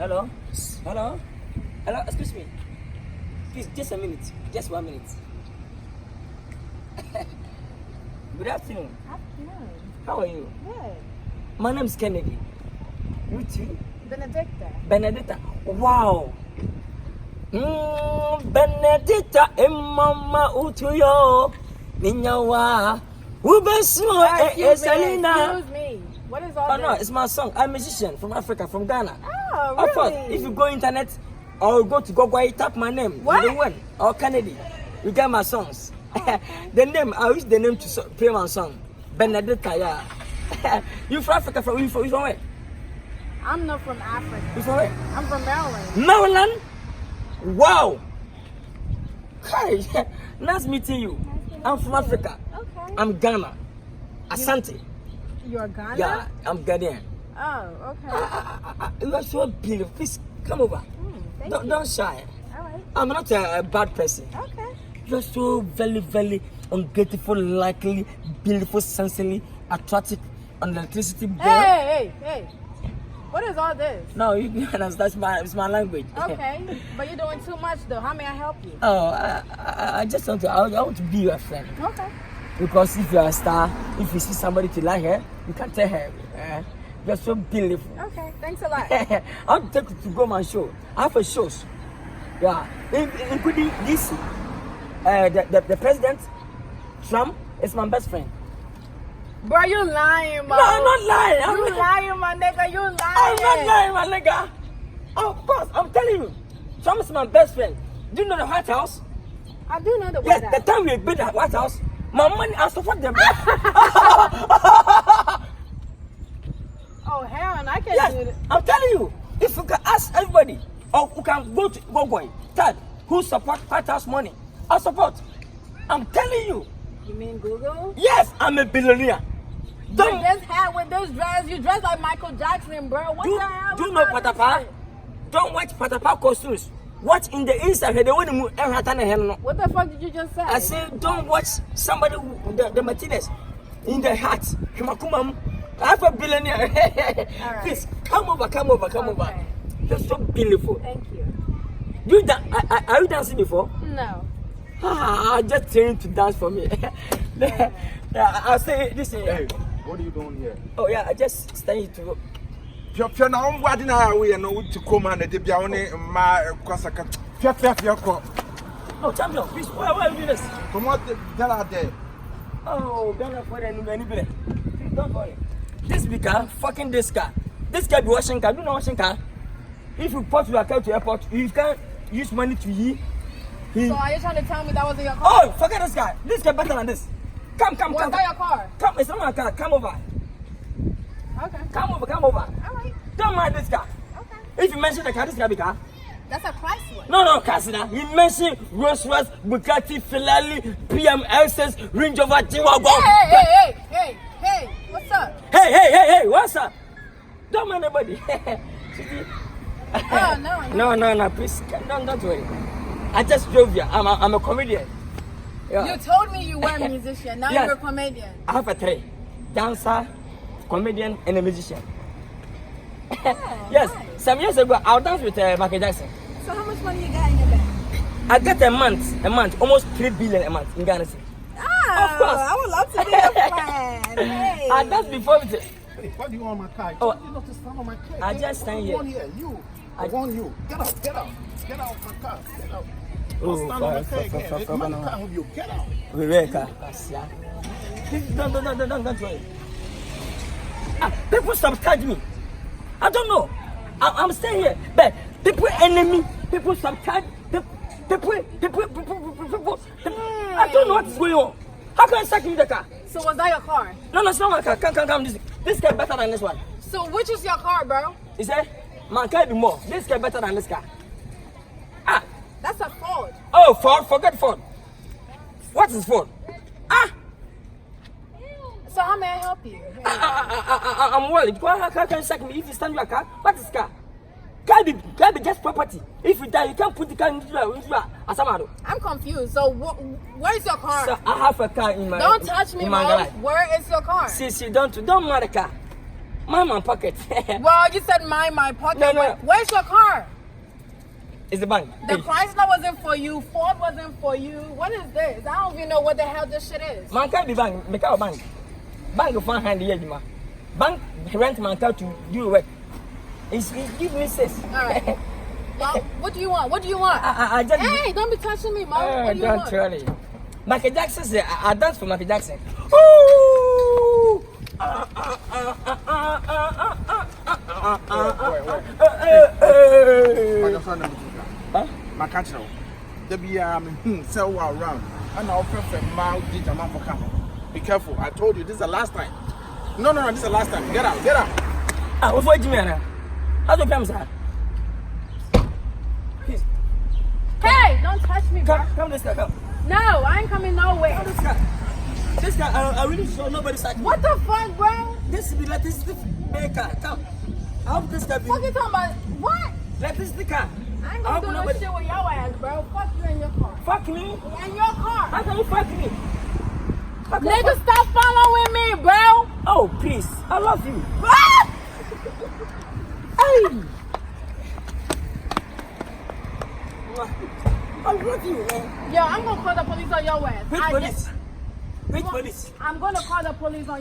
Hello? Hello? Hello? Excuse me. Please, just a minute. Just 1 minute. Good afternoon. Afternoon. How are you? Good. My name is Kenedy. You too? Benedicta. Benedicta. Wow. Benedicta mama utuyo. Ninyawa. Excuse me. What is all Oh this? no, it's my song. I'm a musician from Africa, from Ghana. Oh, Of course, really? if you go internet or go to Google, you type my name, What? Lil Win or Kenedy, you get my songs. The name, I use the name to play my song. Benedicta, yeah. You from Africa? You from where? I'm not from Africa. You from where? I'm from Maryland. Maryland? Wow. Hi, nice meeting you. I'm from Africa. Okay. I'm Ghana. Asante. You're Ghana? Yeah, I'm Ghanaian. Oh, okay. You are so beautiful. Please come over. Thank you. Don't shy. All right. I'm not a bad person. Okay. You're so very, very ungrateful, likely, beautiful, sensually, attractive, on electricity. Hey. What is all this? No, you can understand. It's my language. Okay. But you're doing too much, though. How may I help you? Oh, I just want to. I want to be your friend. Okay. Because if you're a star, if you see somebody to like her, you can tell her. You're so beautiful. Okay. Thanks a lot. I want to take you to go my show. I have a shows. Yeah, including this. The president, Trump, is my best friend. Bro, you lying, man. No, I'm not lying. You lying, my nigga. You lying. I'm not lying, my nigga. Of course, I'm telling you. Trump is my best friend. Do you know the White House? I do know the Yes, White the House. time we built the White House, my money, I support them. Oh, hell, and I can't do Yes, it. I'm telling you. If you can ask everybody, or you can go to Google, type who support White House money, I support. I'm telling you. You mean Google? Yes, I'm a billionaire. With Don't this hat, with this dress, you dress like Michael Jackson, bro. What do the hell? you is know all this Patapa? shit? Don't watch Patapa costumes. Watch in the inside. They want to move everything. What the fuck did you just say? I say don't watch somebody the materials in the hat. Himakumam. I have a billionaire. All right. Please come over. Okay. You're so beautiful. Thank you. Are you dancing before? No. I just trained to dance for me. Yeah, I'll say this. Hey, what are you doing here? Oh yeah, I just staying to. Fia na on wadi na we no to come and de bia one ma kwasaka. Fia ko. Oh champion, please, why are you doing this? Come on, tell her there. Oh, Ghana for the new please don't worry. This speaker, fucking this car. This guy be washing car. Do you know washing car? If you put your car to airport, you can't use money to eat. So are you trying to tell me that wasn't your car? Oh, forget this guy. This guy better than this. Come. Was that your car? Come, it's not my car. Come over. Okay. Come over. All right. Don't mind this guy. Okay. If you mention the car, this guy be car. That's a Chrysler. No, Cassina. He mentioned Rolls Royce, Bugatti, Ferrari, BM, Range Rover, G-Wagon. Hey. What's up? Hey, what's up? Don't mind nobody. Oh, No, please, don't worry. I just drove here. I'm a comedian. Yeah. You told me you were a musician. Now Yes. you're a comedian. I have a three: dancer, comedian, and a musician. Yes, nice. some years ago I danced with Michael Jackson. So how much money you got in your bank? I get a month, almost 3 billion a month in Ghana. Ah, Of course. I would love to be your friend. Hey. I danced before with it. Hey, what do you want my car? Oh. You not to stand on my car. I just stand here. I want you. Get out. Get out of my car. Get out. Oh, Don't stand on my car again. It's my car of you. Get out. Rebecca. Don't worry. People sabotage me. I don't know. I'm staying here, but people enemy, people sabotage, people. I don't know what is going on. How can I sack me the car? So was that your car? No, it's not my car. Come. This car better than this one. So which is your car, bro? He said, my car be more. This car better than this car. That's a Ford. Oh, Ford. Forget Ford. What is Ford? So how may I help you? I'm worried. How can you sack me if you stand your car? What is car? Car be just property. If you die, you can't put the car into Asamado. I'm confused. So where's your car? So I have a car in my. Don't touch me, in my Mo. garage. Where is your car? See, don't mind the car. Mind my pocket. Well, you said mind my pocket. No. Where's your car? It's the bank. The Chrysler wasn't for you. Ford wasn't for you. What is this? I don't even know what the hell this shit is. Man can't be bank. Make our bank. Bank of 100 years, man. Bank rent man car to do work. It's give me 6. All right. Well, what do you want? What do you want? I just. Hey, don't be touching me, Mom. What do you don't want? really. Michael Jackson said, I dance for Michael Jackson. Ooh! My country. There be so around. And I'll prefer my digital for camera. Be careful. I told you this is the last time. No, this is the last time. Get out. What's what you mean? How do you come, sir? Please. Hey, don't touch me, bro. Come this guy, come. No, I ain't coming nowhere. Come this guy. This guy, I really sure nobody's like What the fuck, bro? This is the maker. Come. I hope this guy be. Fuck you talking about? What? Let this the car. I ain't gonna do no shit with your ass, bro. Fuck you and your car. Fuck me. And your car. How can you fuck me? Nigga, stop following me, bro. Oh, please. I love you. Hey. I love you, man. Yo, I'm gonna call the police on your ass. Which police? Which police? I'm gonna call the police on